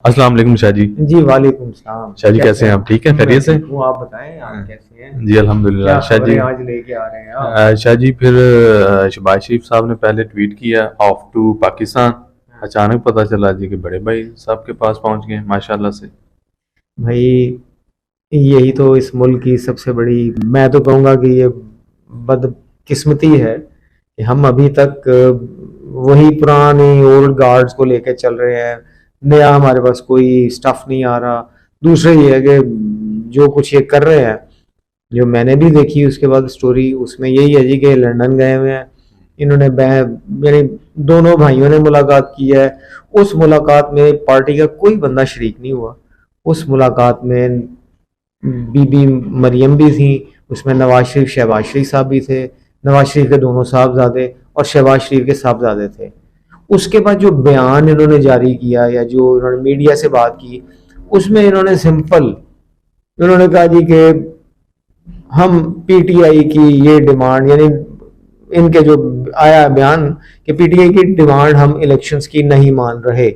अस्सलाम वालेकुम शाह जी। जी वालेकुम सलाम। शाह जी कैसे हैं आप? ठीक है, मैं खैरियत से? ठीक हूँ, आप बताएं आप कैसे हैं? जी अल्हम्दुलिल्लाह। क्या शाह जी खबरें आज लेके आ रहे हैं आप? शाह जी फिर शहबाज शरीफ साहब ने पहले ट्वीट किया ऑफ टू पाकिस्तान। अचानक पता चला जी कि बड़े भाई साहब के पास पहुंच गए माशाल्लाह से। भाई यही तो इस मुल्क की सबसे बड़ी, मैं तो कहूँगा कि ये बदकिस्मती है कि हम अभी तक वही पुरानी ओल्ड गार्ड्स को लेके चल रहे हैं। नया हमारे पास कोई स्टफ नहीं आ रहा। दूसरा ये है कि जो कुछ ये कर रहे हैं, जो मैंने भी देखी उसके बाद स्टोरी, उसमें यही है जी कि लंदन गए हुए हैं इन्होंने, मेरे दोनों भाइयों ने मुलाकात की है। उस मुलाकात में पार्टी का कोई बंदा शरीक नहीं हुआ। उस मुलाकात में बीबी मरियम भी थी, उसमें नवाज शरीफ शहबाज शरीफ साहब भी थे, नवाज शरीफ के दोनों साहबजादे और शहबाज शरीफ के साहबजादे थे। उसके बाद जो बयान इन्होंने जारी किया या जो इन्होंने मीडिया से बात की, उसमें इन्होंने सिंपल इन्होंने कहा जी कि हम पीटीआई की ये डिमांड, यानी इनके जो आया बयान कि पीटीआई की डिमांड हम इलेक्शंस की नहीं मान रहे,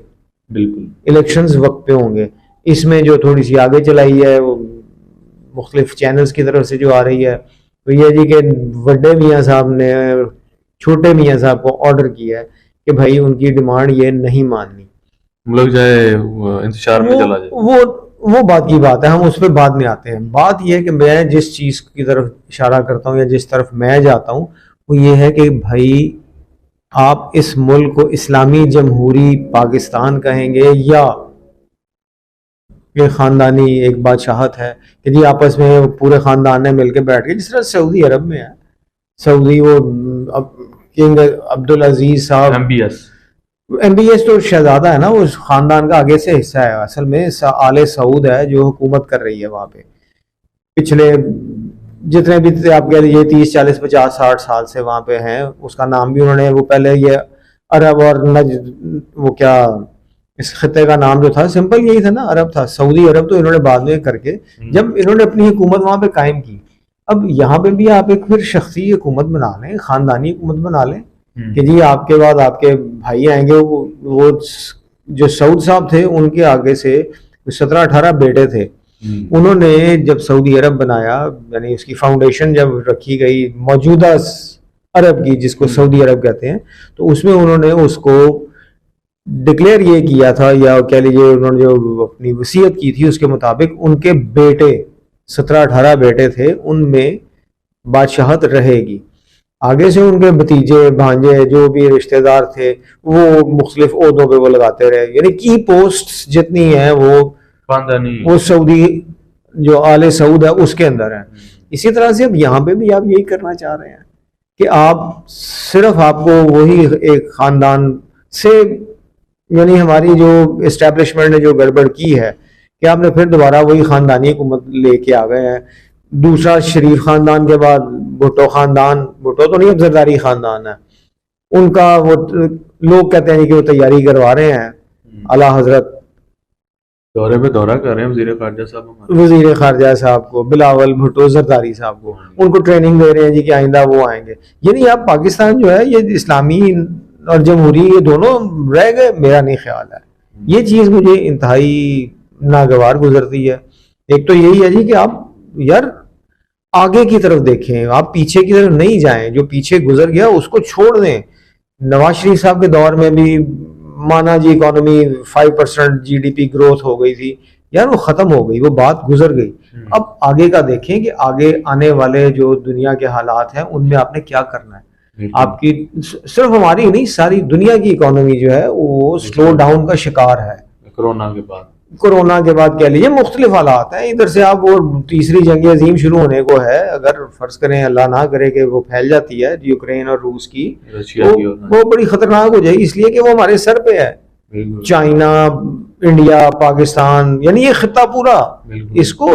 बिल्कुल इलेक्शंस वक्त पे होंगे। इसमें जो थोड़ी सी आगे चलाई है वो मुख्तलिफ चैनल्स की तरफ से जो आ रही है, तो ये जी कि बड़े मियाँ साहब ने छोटे मियाँ साहब को ऑर्डर किया है कि भाई उनकी डिमांड ये नहीं माननी। हम लोग चाहे इंतजार में वो चला जाए। वो बात की बात है, हम उस पर बाद में आते हैं। बात यह है कि मैं जिस चीज़ की तरफ इशारा करता हूँ या जिस तरफ मैं जाता हूँ, वो ये है कि भाई आप इस मुल्क को इस्लामी जमहूरी पाकिस्तान कहेंगे या ये ख़ानदानी एक बादशाहत है कि जी आपस में पूरे ख़ानदान ने मिलकर बैठ के, जिस तरह सऊदी अरब में है। सऊदी वो अब किंग अब्दुल अजीज साहब, MBS एमबीएस तो शहजादा है ना, वो खानदान का आगे से हिस्सा है। असल में आले सऊद है जो हुकूमत कर रही है वहाँ पे पिछले जितने भी आप कह लीजिए 30 40 50 60 साल से वहाँ पे हैं। उसका नाम भी उन्होंने, वो पहले ये अरब और वो क्या, इस खत्े का नाम जो था सिंपल यही था ना, अरब था। सऊदी अरब तो इन्होंने बाद में करके जब इन्होंने अपनी हुकूमत वहाँ पे कायम की। अब यहाँ पे भी आप एक फिर शख्सी हुकूमत बना लें, खानदानी हुकूमत बना लें कि जी आपके बाद आपके भाई आएंगे। वो जो सऊद साहब थे उनके आगे से 17 18 बेटे थे। उन्होंने जब सऊदी अरब बनाया, यानी उसकी फाउंडेशन जब रखी गई मौजूदा अरब की, जिसको सऊदी अरब कहते हैं, तो उसमें उन्होंने उसको डिक्लेयर ये किया था, या कह लीजिए उन्होंने जो अपनी वसीयत की थी उसके मुताबिक उनके बेटे 17 18 बेटे थे, उनमें बादशाहत रहेगी। आगे से उनके भतीजे भांजे जो भी रिश्तेदार थे वो मुख्तलिफ ओहदों पे वो लगाते रहे, यानी की पोस्ट जितनी है वो सऊदी जो आले सऊद है उसके अंदर है। इसी तरह से अब यहाँ पे भी आप यही करना चाह रहे हैं कि आप सिर्फ आपको वही एक खानदान से, यानी हमारी जो इस्टेब्लिशमेंट ने जो गड़बड़ की है कि आपने फिर दोबारा वही खानदानी हुकूमत लेके आ गए हैं। दूसरा शरीफ खानदान के बाद भुट्टो खानदान, भुट्टो तो नहीं अब जरदारी खानदान है उनका, वो लोग कहते हैं कि वो तैयारी करवा रहे हैं आला हजरत दौरे पे दौरा कर रहे हैं वजीर खारजा साहब हमारे। वजीर खारजा साहब को, बिलावल भुट्टो जरदारी साहब को, उनको ट्रेनिंग दे रहे हैं जी कि आइंदा वो आएंगे। यानी अब पाकिस्तान जो है ये इस्लामी और जमहूरी ये दोनों रह गए, मेरा नहीं ख्याल है। ये चीज़ मुझे इंतहाई नागवार गुजरती है। एक तो यही है जी कि आप यार आगे की तरफ देखें, आप पीछे की तरफ नहीं जाएं। जो पीछे गुजर गया उसको छोड़ दें। नवाज शरीफ साहब के दौर में भी माना जी इकोनॉमी 5% जीडीपी ग्रोथ हो गई थी, यार वो खत्म हो गई, वो बात गुजर गई। अब आगे का देखें कि आगे आने वाले जो दुनिया के हालात हैं उनमें आपने क्या करना है। आपकी सिर्फ हमारी नहीं, सारी दुनिया की इकोनॉमी जो है वो स्लो डाउन का शिकार है। कोरोना के बाद कह लीजिए मुख्तलिफ हालात हैं। इधर से आप वो तीसरी जंग अजीम शुरू होने को है, अगर फर्ज करें अल्लाह ना करे कि वो फैल जाती है यूक्रेन और रूस की, वो बड़ी खतरनाक हो जाएगी, इसलिए कि वो हमारे सर पे है। चाइना, इंडिया, पाकिस्तान, यानी ये खिता पूरा, इसको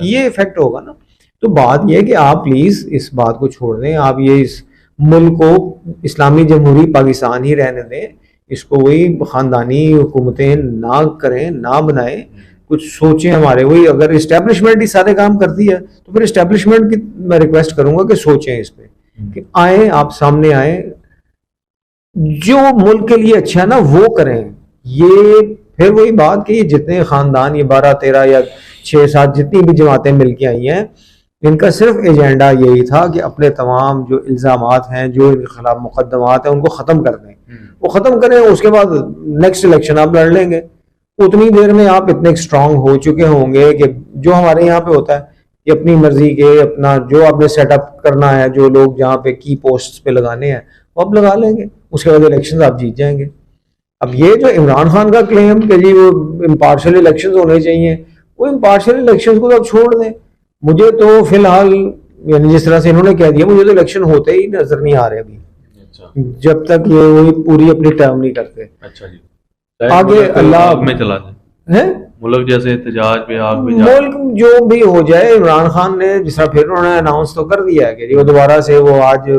ये इफेक्ट होगा ना। तो बात यह है कि आप प्लीज इस बात को छोड़ दें, आप ये इस मुल्क को इस्लामी जमहूरी पाकिस्तान ही रहने दें, इसको वही खानदानी हुकूमतें ना करें, ना बनाएं, कुछ सोचें हमारे। वही अगर इस्टेब्लिशमेंट ही सारे काम करती है तो फिर इस्टेब्लिशमेंट की मैं रिक्वेस्ट करूंगा कि सोचें इस पे, कि आए, आप सामने आए, जो मुल्क के लिए अच्छा है ना वो करें। ये फिर वही बात कि ये जितने खानदान, ये 12-13 या 6-7 जितनी भी जमातें मिलके आई हैं, इनका सिर्फ एजेंडा यही था कि अपने तमाम जो इल्ज़ामात हैं, जो इनके खिलाफ मुकदमात हैं, उनको ख़त्म कर दें। वो ख़त्म करें, उसके बाद नेक्स्ट इलेक्शन आप लड़ लेंगे। उतनी देर में आप इतने स्ट्रांग हो चुके होंगे कि जो हमारे यहाँ पे होता है कि अपनी मर्जी के अपना जो आपने सेटअप करना है, जो लोग जहाँ पे की पोस्ट पे लगाने हैं वो आप लगा लेंगे, उसके बाद इलेक्शन आप जीत जाएंगे। अब ये जो इमरान खान का क्लेम कि जी वो इम्पार्शियल इलेक्शंस होने चाहिए, वो इम्पार्शियल इलेक्शंस को तो आप छोड़ दें। मुझे तो फिलहाल यानी जिस तरह से इन्होंने कह दिया, मुझे तो इलेक्शन होते ही नजर नहीं आ रहे अभी, जब तक ये वही पूरी अपनी टर्म नहीं करते। अच्छा जी, आगे अल्लाह आग में चला जाए है, मुल्क जैसे एहतजाज पे आग में जा मुल्क जो भी हो जाए। इमरान खान ने जिस तरह फिर उन्होंने अनाउंस तो कर दिया है कि वो दोबारा से वो आज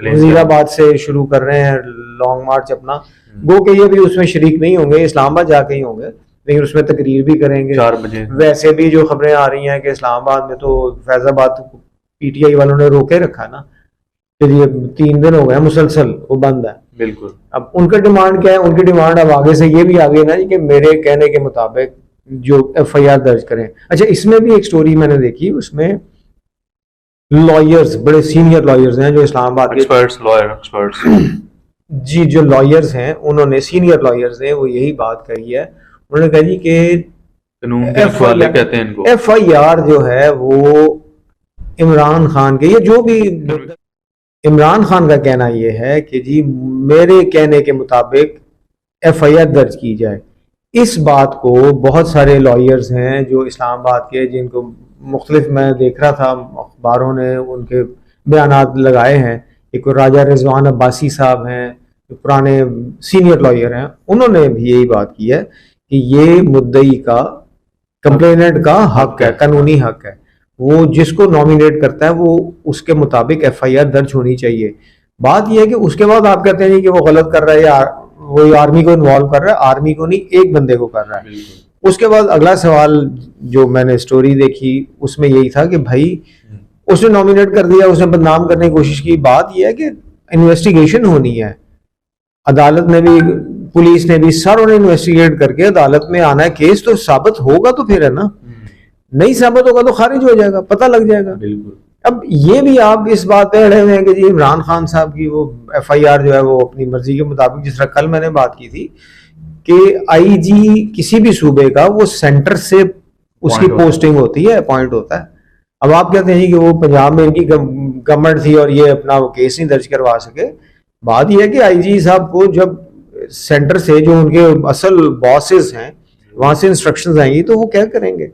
वजीराबाद से शुरू कर रहे हैं लॉन्ग मार्च अपना। गो के ये भी उसमें शरीक नहीं होंगे, इस्लामाबाद जाके ही होंगे, लेकिन उसमें तकरीर भी करेंगे 4 बजे। वैसे भी जो खबरें आ रही हैं कि इस्लामाबाद में तो फैजाबाद पीटीआई वालों ने रोके रखा है ना, कि ये 3 दिन हो गए मुसलसल वो बंद है। बिल्कुल। अब उनका डिमांड क्या है? उनकी डिमांड अब आगे से ये भी आ गई ना कि मेरे कहने के मुताबिक जो एफआईआर दर्ज करें। अच्छा, इसमें भी एक स्टोरी मैंने देखी, उसमें लॉयर्स, बड़े सीनियर लॉयर्स हैं जो इस्लामाबाद के एक्सपर्ट्स, लॉयर एक्सपर्ट्स जी, जो लॉयर्स हैं उन्होंने, सीनियर लॉयर्स ने वो यही बात कही है। उन्होंने कहा जी कि कानून के रखवाले कहते हैं इनको। एफआईआर जो है वो इमरान खान के, ये जो भी इमरान खान का कहना ये है कि जी मेरे कहने के मुताबिक एफआईआर दर्ज की जाए। इस बात को बहुत सारे लॉयर्स हैं जो इस्लामाबाद के, जिनको मुख्तलिफ मैं देख रहा था अखबारों ने उनके बयानात लगाए हैं। एक राजा रिजवान अब्बासी साहब हैं, जो पुराने सीनियर लॉयर हैं, उन्होंने भी यही बात की है कि ये मुद्दई का, कंप्लेनेंट का हक है, कानूनी हक है। वो जिसको नॉमिनेट करता है वो उसके मुताबिक एफआईआर दर्ज होनी चाहिए। बात यह है कि उसके बाद आप कहते हैं कि वो गलत कर रहा है या वो आर्मी को इन्वॉल्व कर रहा है। आर्मी को नहीं, एक बंदे को कर रहा है। उसके बाद अगला सवाल जो मैंने स्टोरी देखी उसमें यही था कि भाई उसने नॉमिनेट कर दिया, उसने बदनाम करने की कोशिश की। बात यह है कि इन्वेस्टिगेशन होनी है, अदालत ने भी, पुलिस ने भी, सारों ने इन्वेस्टिगेट करके अदालत में आना है। केस तो साबित होगा तो फिर है ना, नहीं साबित होगा तो खारिज हो जाएगा, पता लग जाएगा। बिल्कुल। अब ये भी आप इस बात पे अड़े हुए हैं कि जी इमरान खान साहब की वो एफआईआर जो है वो अपनी मर्जी के मुताबिक, जिस तरह कल मैंने बात की थी कि आईजी किसी भी सूबे का वो सेंटर से उसकी पोस्टिंग होती है, अपॉइंट होता है। अब आप कहते हैं कि वो पंजाब में इनकी गवर्नमेंट थी और ये अपना वो केस नहीं दर्ज करवा सके। बात यह है कि आईजी साहब को जब सेंटर से, जो उनके असल बॉसेस हैं, वहां से इंस्ट्रक्शंस आएंगी तो वो क्या करेंगे।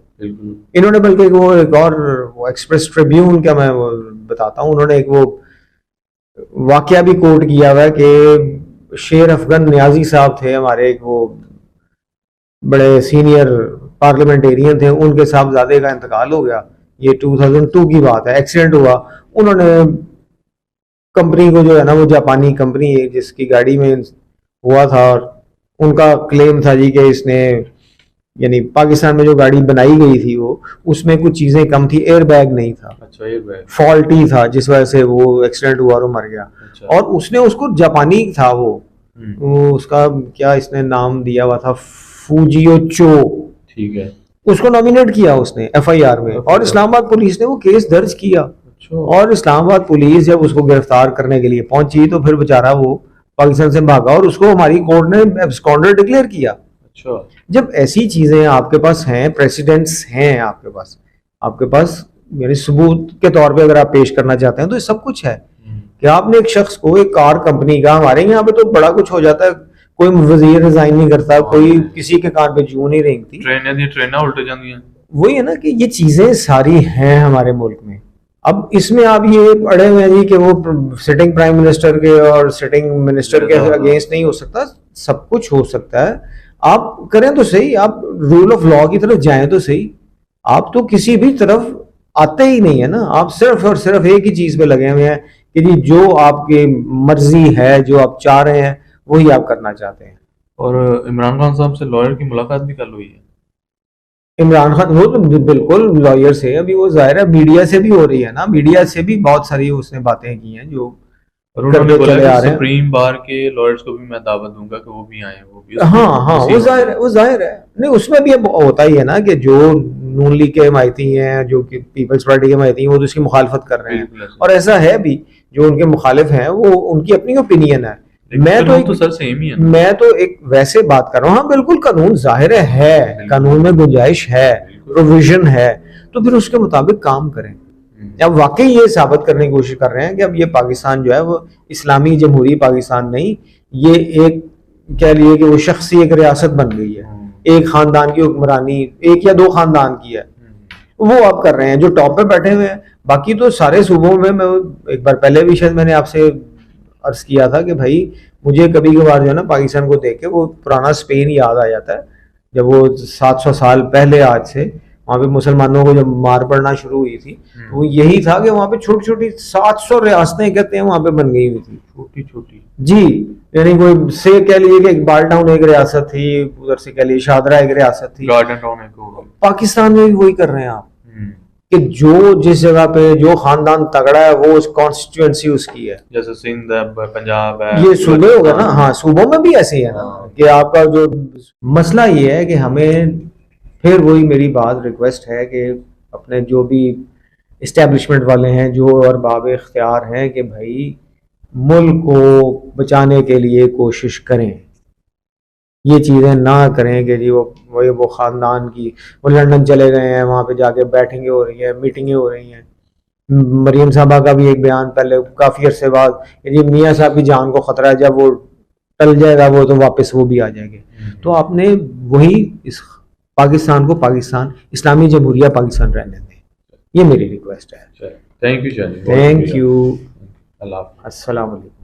इन्होंने बल्कि वो एक और वो एक्सप्रेस ट्रिब्यून का मैं वो बताता हूँ, उन्होंने एक वो वाकया भी कोट किया हुआ है कि शेर अफगन न्याजी साहब थे हमारे, एक वो बड़े सीनियर पार्लियामेंटेरियन थे, उनके साहबजादे का इंतकाल हो गया। ये 2002 की बात है, एक्सीडेंट हुआ। उन्होंने कंपनी को, जो है ना वो जापानी कंपनी है जिसकी गाड़ी में हुआ था, और उनका क्लेम था जी कि इसने, यानी पाकिस्तान में जो गाड़ी बनाई गई थी वो, उसमें कुछ चीजें कम थी, एयर बैग नहीं था। अच्छा, एयर बैग फॉल्टी था, जिस वजह से वो एक्सीडेंट हुआ और वो मर गया। अच्छा। और उसने उसको, जापानी था वो उसका क्या इसने नाम दिया हुआ था, फूजियो चो, ठीक है, उसको नॉमिनेट किया उसने एफआईआर में, और इस्लामाबाद पुलिस ने वो केस दर्ज किया। और इस्लामाबाद पुलिस जब उसको गिरफ्तार करने के लिए पहुंची तो फिर बेचारा वो पाकिस्तान से भागा और उसको हमारी कोर्ट ने एब्सकॉन्डर डिक्लेयर किया। अच्छा, जब ऐसी चीजें आपके पास हैं, प्रेसिडेंट्स हैं आपके पास यानी सबूत के तौर पे अगर आप पेश करना चाहते हैं तो ये सब कुछ है कि आपने एक शख्स को, एक कार कंपनी का, हमारे यहाँ पे तो बड़ा कुछ हो जाता है, कोई वजीर रिजाइन नहीं करता, कोई किसी के कान पे जूं नहीं रेंगती, ट्रेन उल्ट जाती हैं। वही है ना कि ये चीजें सारी हैं हमारे मुल्क में। अब इसमें आप ये अड़े हुए हैं जी कि वो सिटिंग प्राइम मिनिस्टर के और सिटिंग मिनिस्टर के अगेंस्ट नहीं हो सकता, सब कुछ हो सकता है। आप करें तो सही, आप रूल ऑफ लॉ की तरफ जाएं तो सही। आप तो किसी भी तरफ आते ही नहीं है ना, आप सिर्फ और सिर्फ एक ही चीज पे लगे हुए हैं कि जी जो आपकी मर्जी है, जो आप चाह रहे हैं वही आप करना चाहते हैं। और इमरान खान साहब से लॉयर की मुलाकात भी कल हुई है। इमरान खान वो तो बिल्कुल लॉयर से, अभी वो जाहिर है मीडिया से भी हो रही है ना, मीडिया से भी बहुत सारी उसने बातें की हैं जो और उन्होंने करते बोला चले आ कि रहे हैं। सुप्रीम बार के लॉयर्स को भी मैं दावत दूंगा कि वो भी आए, वो भी हाँ हाँ, वो जाहिर है, वो जाहिर है। नहीं, उसमें भी अब होता ही है ना कि जो नून लीग के हमायती हैं, जो कि पीपल्स पार्टी के हमायती हैं, वो तो उसकी मुखालफत कर रहे हैं। बिल्कुल ऐसे। और ऐसा है भी, जो उनके मुखालिफ हैं वो उनकी अपनी ओपिनियन है। मैं तो कानून एक तो सर सेम ही है ना। मैं तो एक वैसे बात कर रहा हूँ। हाँ बिल्कुल, कानून जाहिर है, बिल्कुल। कानून में गुंजाइश है, बिल्कुल। प्रोविजन है, तो फिर उसके मुताबिक काम करें। अब वाकई ये साबित करने की कोशिश कर रहे हैं कि अब ये पाकिस्तान जो है वो इस्लामी जमहूरी पाकिस्तान नहीं, ये एक कह लिए कि वो शख्सी एक रियासत बन गई है, एक खानदान की हुक्मरानी, एक या दो खानदान की है, वो आप कर रहे हैं जो टॉप पे बैठे हुए हैं। बाकी तो सारे सूबों में, मैं एक बार पहले भी शायद मैंने आपसे अर्ज किया था कि भाई मुझे कभी कभार जो है ना पाकिस्तान को देख के वो पुराना स्पेन याद आ जाता है, जब वो 700 साल पहले आज से वहाँ पे मुसलमानों को जब मार पड़ना शुरू हुई थी, तो वो यही था कि वहाँ पे छोटी छोटी 700 रियासतें कहते हैं वहाँ पे बन गई हुई थी, छोटी छोटी। जी। यानी कोई से कह लीजिए कि इकबाल टाउन एक रियासत थी, उधर से कह लीजिए शादरा एक रियासत थी, गार्डन टाउन एक होगा। पाकिस्तान में भी वही कर रहे हैं आप, कि जो जिस जगह पे जो खानदान तगड़ा है वो उस कॉन्स्टिट्यूएंसी उसकी है। जैसे सिंध है, पंजाब है, ये सूबे हो गए ना, हाँ सूबों में भी ऐसे ही है ना, कि आपका जो मसला ये है कि हमें, फिर वही मेरी बात रिक्वेस्ट है कि अपने जो भी इस्टेब्लिशमेंट वाले हैं, जो और बाब इख्तियार हैं, कि भाई मुल्क को बचाने के लिए कोशिश करें, ये चीज़ें ना करें कि जी वो ख़ानदान की, वो लंदन चले गए हैं, वहाँ पे जाके बैठेंगे हो रही है, मीटिंगें हो रही हैं। मरीम साहबा का भी एक बयान पहले काफ़ी अरसे बाद, कि जी मियाँ साहब की जान को ख़तरा है, जब वो टल जाएगा वो तो वापस वो भी आ जाएंगे। तो आपने वही इस पाकिस्तान को पाकिस्तान, इस्लामी जमहूरिया पाकिस्तान रहने दें, ये मेरी रिक्वेस्ट है। Thank you Shah ji, thank you, अल्लाह हाफ़िज़। अस्सलाम वालेकुम।